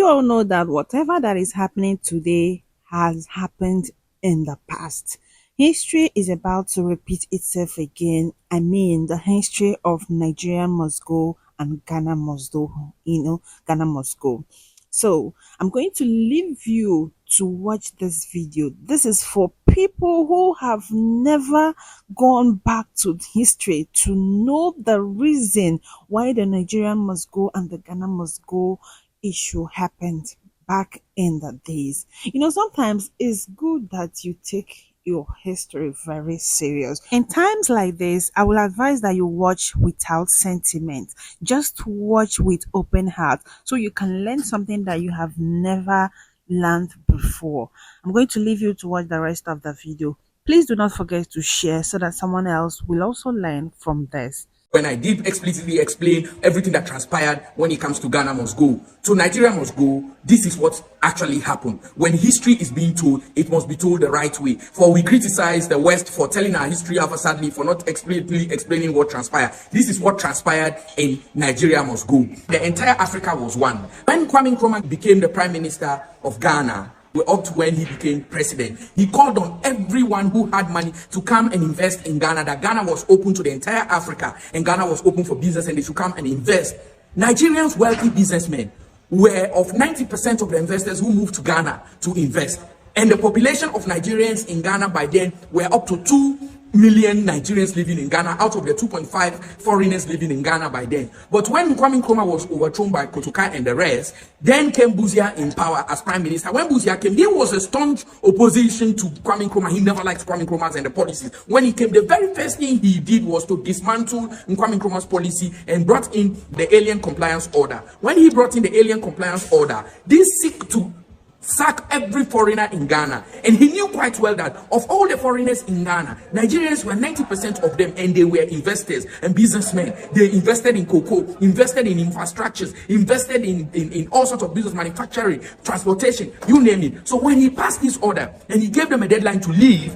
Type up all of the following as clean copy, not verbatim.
you all know that whatever that is happening today has happened in the past. History is about to repeat itself again. I mean, the history of Nigeria must go and Ghana must go. Ghana must go. So I'm going to leave you to watch this video. This is for people who have never gone back to history to know the reason why the Nigerian must go and the Ghana must go issue happened back in the days. Sometimes it's good that you take your history very serious. In times like this, I will advise that you watch without sentiment. Just watch with open heart so you can learn something that you have never learned before. I'm going to leave you to watch the rest of the video. Please do not forget to share so that someone else will also learn from this. When I did explicitly explain everything that transpired when it comes to Ghana must go, to Nigeria must go, this is what actually happened. When history is being told, it must be told the right way. For we criticize the West for telling our history sadly for not explicitly explaining what transpired. This is what transpired in Nigeria must go. The entire Africa was one. When Kwame Nkrumah became the Prime Minister of Ghana, up to when he became president, he called on everyone who had money to come and invest in Ghana, that Ghana was open to the entire Africa and Ghana was open for business and they should come and invest. Nigerians, wealthy businessmen, were of 90% of the investors who moved to Ghana to invest. And the population of Nigerians in Ghana by then were up to 2 million Nigerians living in Ghana out of the 2.5 foreigners living in Ghana by then. But when Kwame Nkrumah was overthrown by Kotoka and the rest, then came Busia in power as prime minister. When Busia came, there was a staunch opposition to Kwame Nkrumah. He never liked Kwame Nkrumah and the policies. When he came, the very first thing he did was to dismantle Kwame Nkrumah's policy and brought in the Alien Compliance Order. When he brought in the Alien Compliance Order, this seek to sack every foreigner in Ghana, and he knew quite well that of all the foreigners in Ghana, Nigerians were 90% of them, and they were investors and businessmen. They invested in cocoa, invested in infrastructures, invested in all sorts of business, manufacturing, transportation, you name it. So when he passed this order and he gave them a deadline to leave,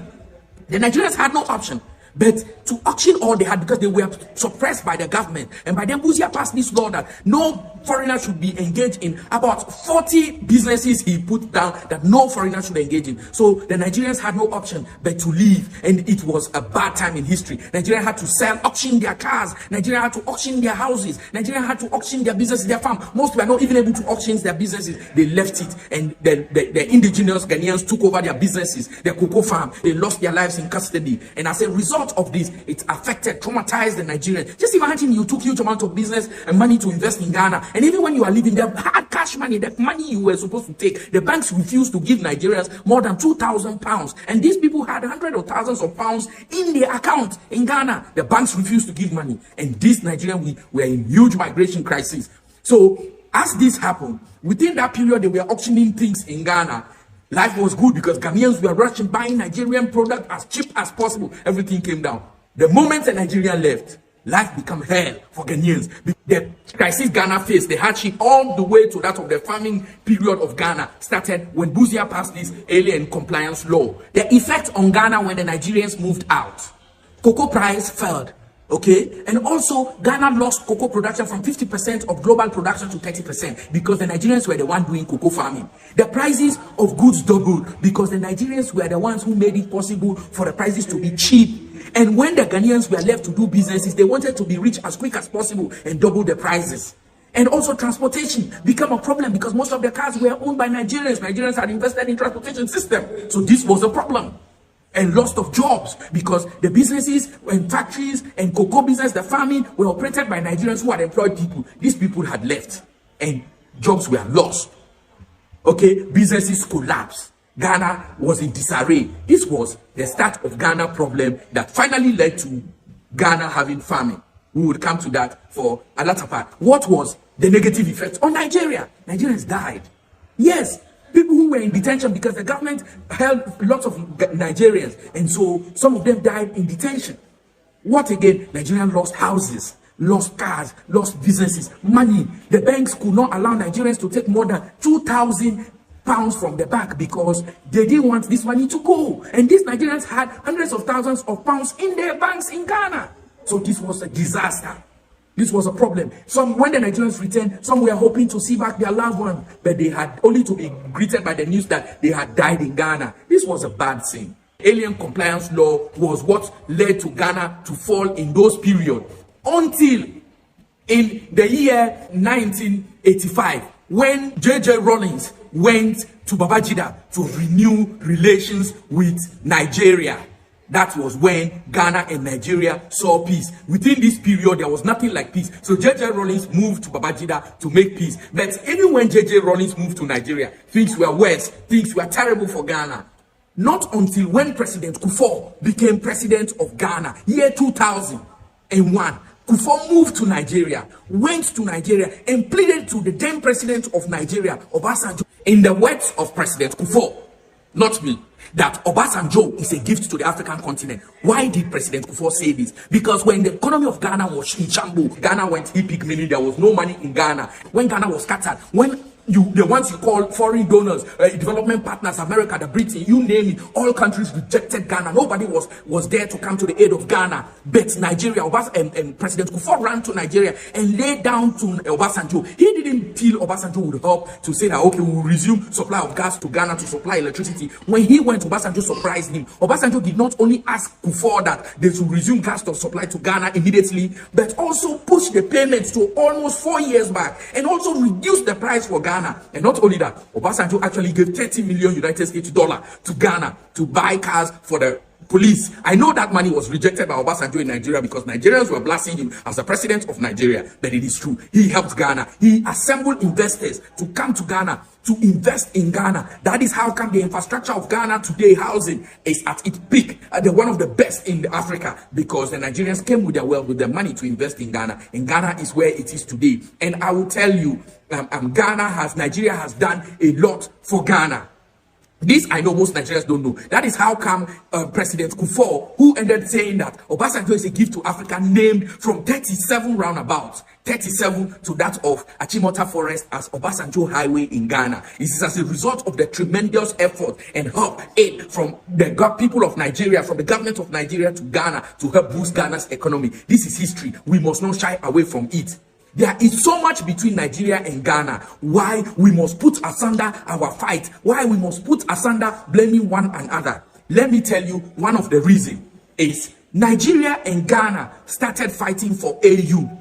the Nigerians had no option but to auction all they had, because they were suppressed by the government. And by then Busia passed this law that no foreigner should be engaged in. About 40 businesses he put down that no foreigner should engage in. So the Nigerians had no option but to leave, and it was a bad time in history. Nigeria had to auction their cars. Nigeria had to auction their houses. Nigeria had to auction their businesses, their farm. Most were not even able to auction their businesses. They left it, and the indigenous Ghanaians took over their businesses, their cocoa farm. They lost their lives in custody, and as a result of this, it affected, traumatized the Nigerians. Just imagine you took huge amount of business and money to invest in Ghana, and even when you are leaving, the hard cash money, the money you were supposed to take, the banks refused to give Nigerians more than £2,000, and these people had hundreds of thousands of pounds in their account in Ghana. The banks refused to give money, and these Nigerians were in huge migration crisis. So as this happened, within that period, they were auctioning things in Ghana. Life was good because Ghanaians were rushing, buying Nigerian product as cheap as possible. Everything came down. The moment a Nigerian left, life became hell for Ghanaians. The crisis Ghana faced, the hardship all the way to that of the farming period of Ghana started when Busia passed this alien compliance law. The effect on Ghana when the Nigerians moved out, cocoa price fell. Okay, and also Ghana lost cocoa production from 50% of global production to 30% because the Nigerians were the one doing cocoa farming. The prices of goods doubled because the Nigerians were the ones who made it possible for the prices to be cheap. And when the Ghanaians were left to do businesses, they wanted to be rich as quick as possible and double the prices. And also transportation became a problem because most of the cars were owned by Nigerians. Nigerians had invested in transportation system, so this was a problem. And loss of jobs because the businesses and factories and cocoa business, the farming, were operated by Nigerians who had employed people. These people had left and jobs were lost. Okay, businesses collapsed. Ghana was in disarray. This was the start of Ghana problem that finally led to Ghana having famine. We would come to that for a latter part. What was the negative effect on Nigeria? Nigerians died. Yes. People who were in detention because the government held lots of Nigerians, and so some of them died in detention. What again? Nigerians lost houses, lost cars, lost businesses, money. The banks could not allow Nigerians to take more than £2,000 from the bank because they didn't want this money to go. And these Nigerians had hundreds of thousands of pounds in their banks in Ghana. So this was a disaster. This was a problem. When the Nigerians returned, some were hoping to see back their loved ones, but they had only to be greeted by the news that they had died in Ghana. This was a bad thing. Alien compliance law was what led to Ghana to fall in those periods until in the year 1985, when J.J. Rawlings went to Babangida to renew relations with Nigeria. That was when Ghana and Nigeria saw peace. Within this period, there was nothing like peace. So J.J. Rawlings moved to Babangida to make peace. But even when J.J. Rawlings moved to Nigeria, things were worse. Things were terrible for Ghana. Not until when President Kufuor became president of Ghana, year 2001, Kufuor moved to Nigeria, went to Nigeria, and pleaded to the then president of Nigeria, Obasanjo, in the words of President Kufuor, not me, that Obasanjo is a gift to the African continent. Why did President Kufuor say this? Because when the economy of Ghana was in shambles, Ghana went epic, meaning there was no money in Ghana. When Ghana was scattered, when the ones you call foreign donors, development partners, America, the Britain, you name it, all countries rejected Ghana. Nobody was there to come to the aid of Ghana. But Nigeria, and President Kufuor ran to Nigeria and laid down to Obasanjo. He didn't feel Obasanjo would help to say that, okay, we will resume supply of gas to Ghana to supply electricity. When he went, Obasanjo surprised him. Obasanjo did not only ask Kufuor that they should resume gas to supply to Ghana immediately, but also push the payments to almost 4 years back and also reduce the price for Ghana. And not only that, Obasanjo actually gave 30 million United States dollars to Ghana to buy cars for the police. I know that money was rejected by Obasanjo in Nigeria because Nigerians were blasting him as the president of Nigeria, but it is true. He helped Ghana. He assembled investors to come to Ghana to invest in Ghana. That is how come the infrastructure of Ghana today, housing, is at its peak. They're one of the best in Africa because the Nigerians came with their wealth, with their money to invest in Ghana. And Ghana is where it is today. And I will tell you, Nigeria has done a lot for Ghana. This I know most Nigerians don't know. That is how come President Kufuor, who ended saying that Obasanjo is a gift to Africa, named from 37 roundabouts, 37 to that of Achimota Forest as Obasanjo Highway in Ghana. This is as a result of the tremendous effort and help aid from the people of Nigeria, from the government of Nigeria to Ghana to help boost Ghana's economy. This is history. We must not shy away from it. There is so much between Nigeria and Ghana. Why we must put asunder our fight? Why we must put asunder blaming one another? Let me tell you, one of the reasons is Nigeria and Ghana started fighting for AU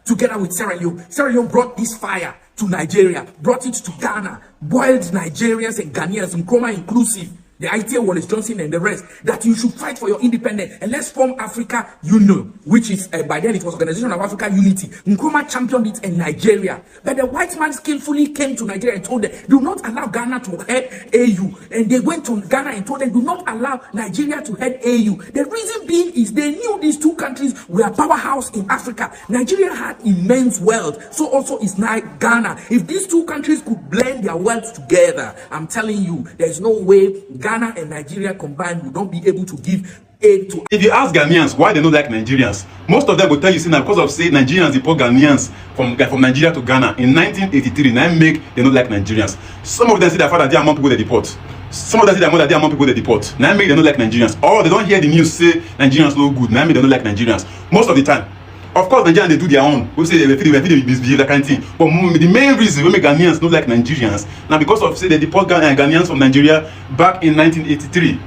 together with Sierra Leone. Sierra Leone brought this fire to Nigeria, brought it to Ghana, boiled Nigerians and Ghanaians, Nkrumah inclusive. The idea, Wallace Johnson and the rest, that you should fight for your independence and let's form Africa Union, which is by then it was Organization of African Unity. Nkrumah championed it in Nigeria, but the white man skillfully came to Nigeria and told them, do not allow Ghana to head AU. And they went to Ghana and told them, do not allow Nigeria to head AU. The reason being is they knew these two countries were a powerhouse in Africa. Nigeria had immense wealth, so also is now Ghana. If these two countries could blend their wealth together, I'm telling you, there's no way Ghana and Nigeria combined would not be able to give aid to. If you ask Ghanaians why they don't like Nigerians, most of them will tell you, now because of say Nigerians deport Ghanaians from Nigeria to Ghana in 1983. Now make they don't like Nigerians. Some of them say their father they among people they deport. Some of them say their mother they among people they deport. Now make they don't like Nigerians. Or they don't hear the news say Nigerians no good. Now make they don't like Nigerians. Most of the time. Of course, Nigerians they do their own. We say they misbehave that kind of thing. But the main reason we make Ghanaians not like Nigerians now because of say they deport Ghanaians from Nigeria back in 1983.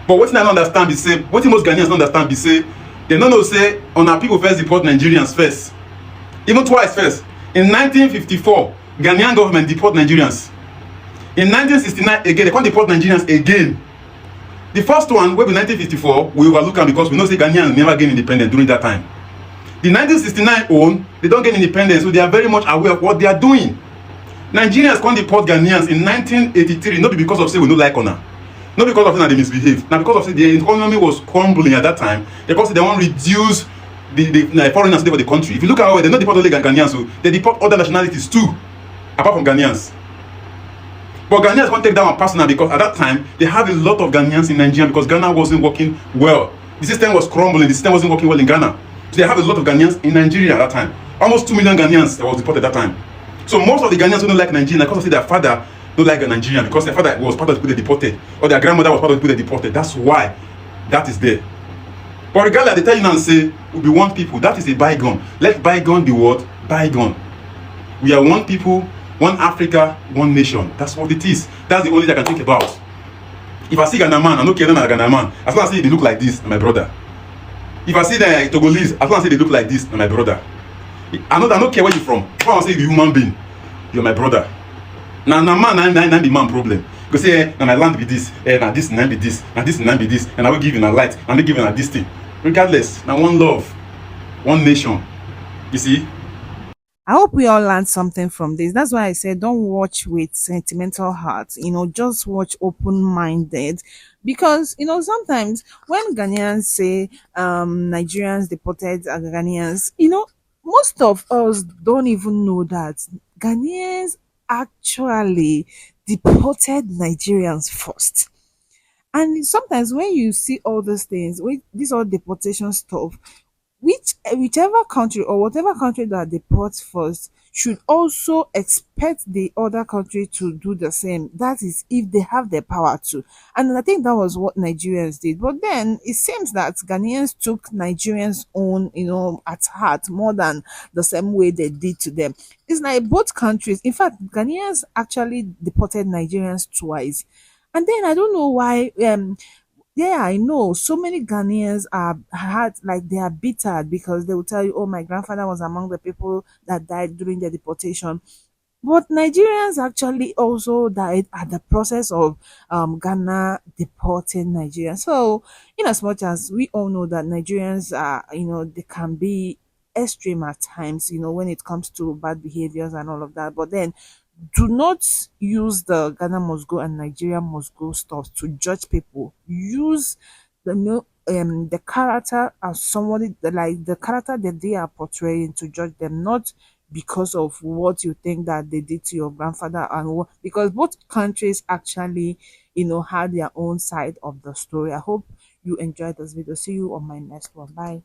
But what I don't understand is say what most Ghanaians don't understand is say they don't know say on our people first deport Nigerians first, even twice first. In 1954, Ghanaian government deport Nigerians. In 1969 again they can't deport Nigerians again. The first one, wey be 1954, we overlook them because we know say Ghanaians never gain independence during that time. The 1969 own, they don't get independence, so they are very much aware of what they are doing. Nigerians can't deport Ghanaians in 1983, not because of say we don't like honor, not because of say they misbehave, now because of say the economy was crumbling at that time, because they want to reduce the foreigners for the country. If you look at how they not deport only Ghanaians, so they deport other nationalities too, apart from Ghanaians. But Ghanaians can't take that one personal because at that time they have a lot of Ghanaians in Nigeria because Ghana wasn't working well. The system was crumbling, the system wasn't working well in Ghana. So they have a lot of Ghanaians in Nigeria at that time. Almost 2 million Ghanaians that was deported at that time. So most of the Ghanaians who don't like Nigeria because of their father don't like Nigeria because their father was part of the people they deported or their grandmother was part of the people they deported. That's why that is there. But regardless, they tell you now and say, we be one people. That is a bygone. Let bygone be what? Bygone. We are one people, one Africa, one nation. That's what it is. That's the only thing I can think about. If I see Ghana man, I don't care about Ghana man. As long as I see they look like this, my brother. If I see the Togolese, as long as I see they look like this, my brother. I don't care where you're from. If I say you're a human being, you're my brother. Now man, now the man problem. Go say, now my land be this, now this be this, now this be this, and I will give you a light, and I will give you a this thing. Regardless, now one love, one nation. You see? I hope we all learned something from this. That's why I said don't watch with sentimental heart. Just watch open minded. Because sometimes when Ghanaians say Nigerians deported Ghanaians, most of us don't even know that Ghanaians actually deported Nigerians first. And sometimes when you see all these things, this all deportation stuff, whichever country or whatever country that deports first should also expect the other country to do the same. That is, if they have the power to. And I think that was what Nigerians did. But then it seems that Ghanaians took Nigerians' own, at heart more than the same way they did to them. It's like both countries. In fact, Ghanaians actually deported Nigerians twice. And then I don't know why. Yeah, I know. So many Ghanaians are had like they are bitter because they will tell you, "Oh, my grandfather was among the people that died during the deportation." But Nigerians actually also died at the process of Ghana deporting Nigeria. So, in as much as we all know that Nigerians are, they can be extreme at times, when it comes to bad behaviors and all of that. But then do not use the Ghana must go and Nigeria must go stuff to judge people. Use the character as somebody like the character that they are portraying to judge them, not because of what you think that they did to your grandfather and what, because both countries actually had their own side of the story. I hope you enjoyed this video. See you on my next one. Bye.